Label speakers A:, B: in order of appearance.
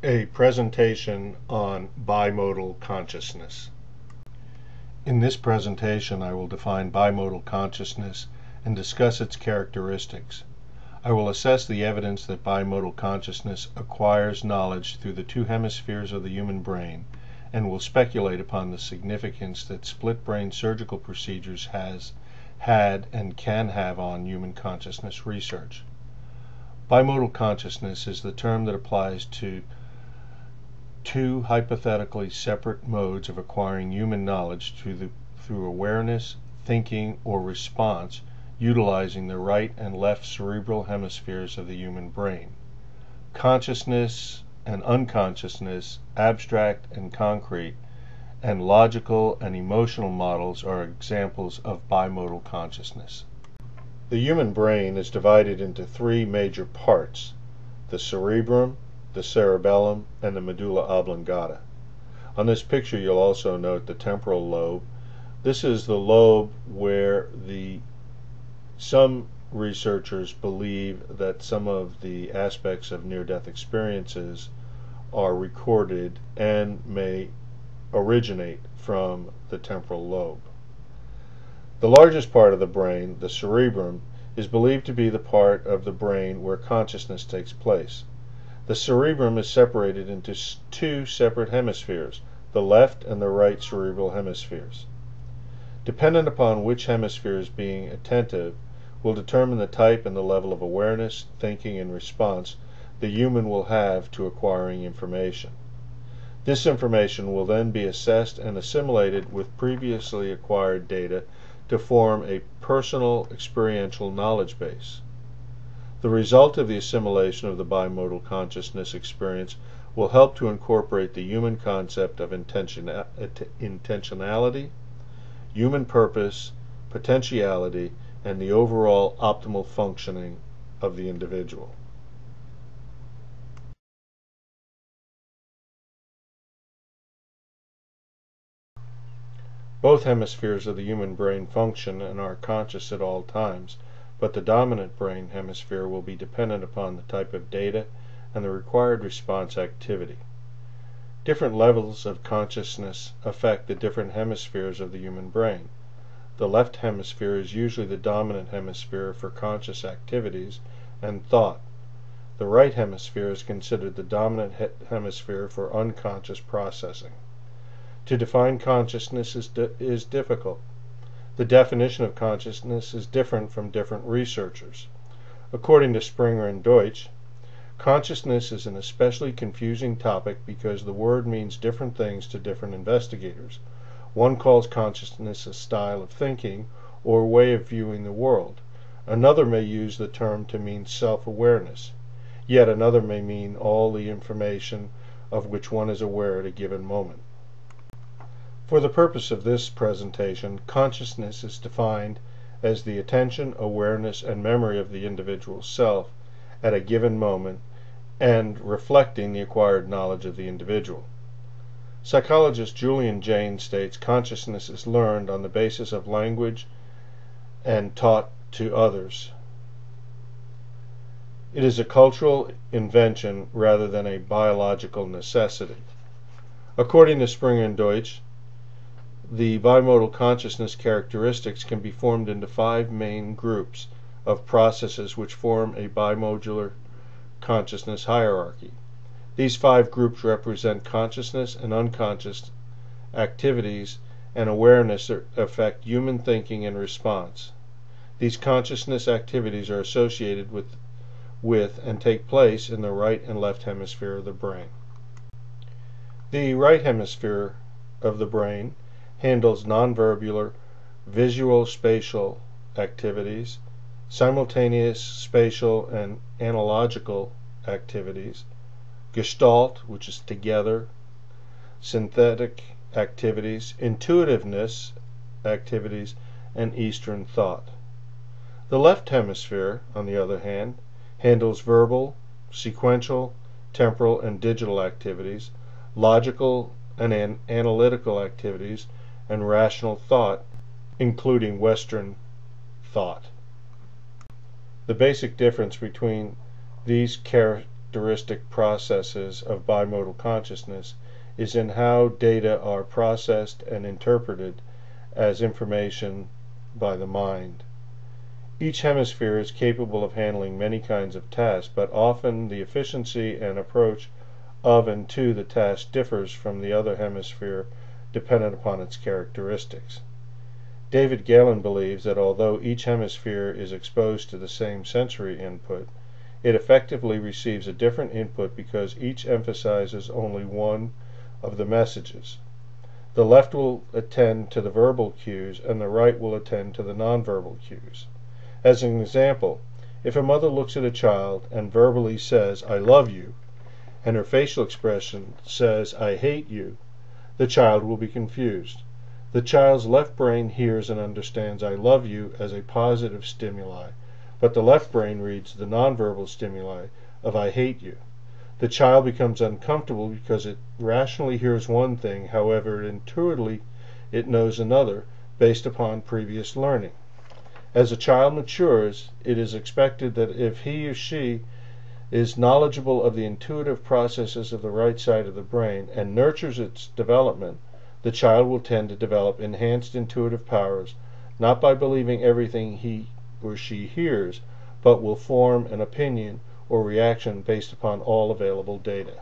A: A presentation on bimodal consciousness. In this presentation I will define bimodal consciousness and discuss its characteristics. I will assess the evidence that bimodal consciousness acquires knowledge through the two hemispheres of the human brain, and will speculate upon the significance that split brain surgical procedures has had and can have on human consciousness research. Bimodal consciousness is the term that applies to two hypothetically separate modes of acquiring human knowledge through awareness, thinking, or response, utilizing the right and left cerebral hemispheres of the human brain. Consciousness and unconsciousness, abstract and concrete, and logical and emotional models are examples of bimodal consciousness. The human brain is divided into three major parts: the cerebrum, the cerebellum, and the medulla oblongata. On this picture you'll also note the temporal lobe. This is the lobe where some researchers believe that some of the aspects of near-death experiences are recorded and may originate from the temporal lobe. The largest part of the brain, the cerebrum, is believed to be the part of the brain where consciousness takes place. The cerebrum is separated into two separate hemispheres, the left and the right cerebral hemispheres. Dependent upon which hemisphere is being attentive will determine the type and the level of awareness, thinking, and response the human will have to acquiring information. This information will then be assessed and assimilated with previously acquired data to form a personal experiential knowledge base. The result of the assimilation of the bimodal consciousness experience will help to incorporate the human concept of intentionality, human purpose, potentiality, and the overall optimal functioning of the individual. Both hemispheres of the human brain function and are conscious at all times, but the dominant brain hemisphere will be dependent upon the type of data and the required response activity. Different levels of consciousness affect the different hemispheres of the human brain. The left hemisphere is usually the dominant hemisphere for conscious activities and thought. The right hemisphere is considered the dominant hemisphere for unconscious processing. To define consciousness is difficult. The definition of consciousness is different from different researchers. According to Springer and Deutsch, consciousness is an especially confusing topic because the word means different things to different investigators. One calls consciousness a style of thinking or way of viewing the world. Another may use the term to mean self-awareness. Yet another may mean all the information of which one is aware at a given moment. For the purpose of this presentation, consciousness is defined as the attention, awareness, and memory of the individual self at a given moment and reflecting the acquired knowledge of the individual. Psychologist Julian Jaynes states consciousness is learned on the basis of language and taught to others. It is a cultural invention rather than a biological necessity. According to Springer and Deutsch, the bimodal consciousness characteristics can be formed into 5 main groups of processes which form a bimodular consciousness hierarchy. These 5 groups represent consciousness and unconscious activities and awareness that affect human thinking and response. These consciousness activities are associated with and take place in the right and left hemisphere of the brain. The right hemisphere of the brain handles nonverbal, visual spatial activities, simultaneous spatial and analogical activities, gestalt, which is together, synthetic activities, intuitiveness activities, and Eastern thought. The left hemisphere, on the other hand, handles verbal, sequential, temporal, and digital activities, logical and analytical activities, and rational thought, including Western thought. The basic difference between these characteristic processes of bimodal consciousness is in how data are processed and interpreted as information by the mind. Each hemisphere is capable of handling many kinds of tasks, but often the efficiency and approach of and to the task differs from the other hemisphere dependent upon its characteristics. David Galen believes that although each hemisphere is exposed to the same sensory input, it effectively receives a different input because each emphasizes only one of the messages. The left will attend to the verbal cues and the right will attend to the nonverbal cues. As an example, if a mother looks at a child and verbally says, "I love you," and her facial expression says, "I hate you," the child will be confused. The child's left brain hears and understands "I love you" as a positive stimuli, but the left brain reads the nonverbal stimuli of "I hate you." The child becomes uncomfortable because it rationally hears one thing, however intuitively it knows another, based upon previous learning. As a child matures, it is expected that if he or she is knowledgeable of the intuitive processes of the right side of the brain and nurtures its development, the child will tend to develop enhanced intuitive powers, not by believing everything he or she hears, but will form an opinion or reaction based upon all available data.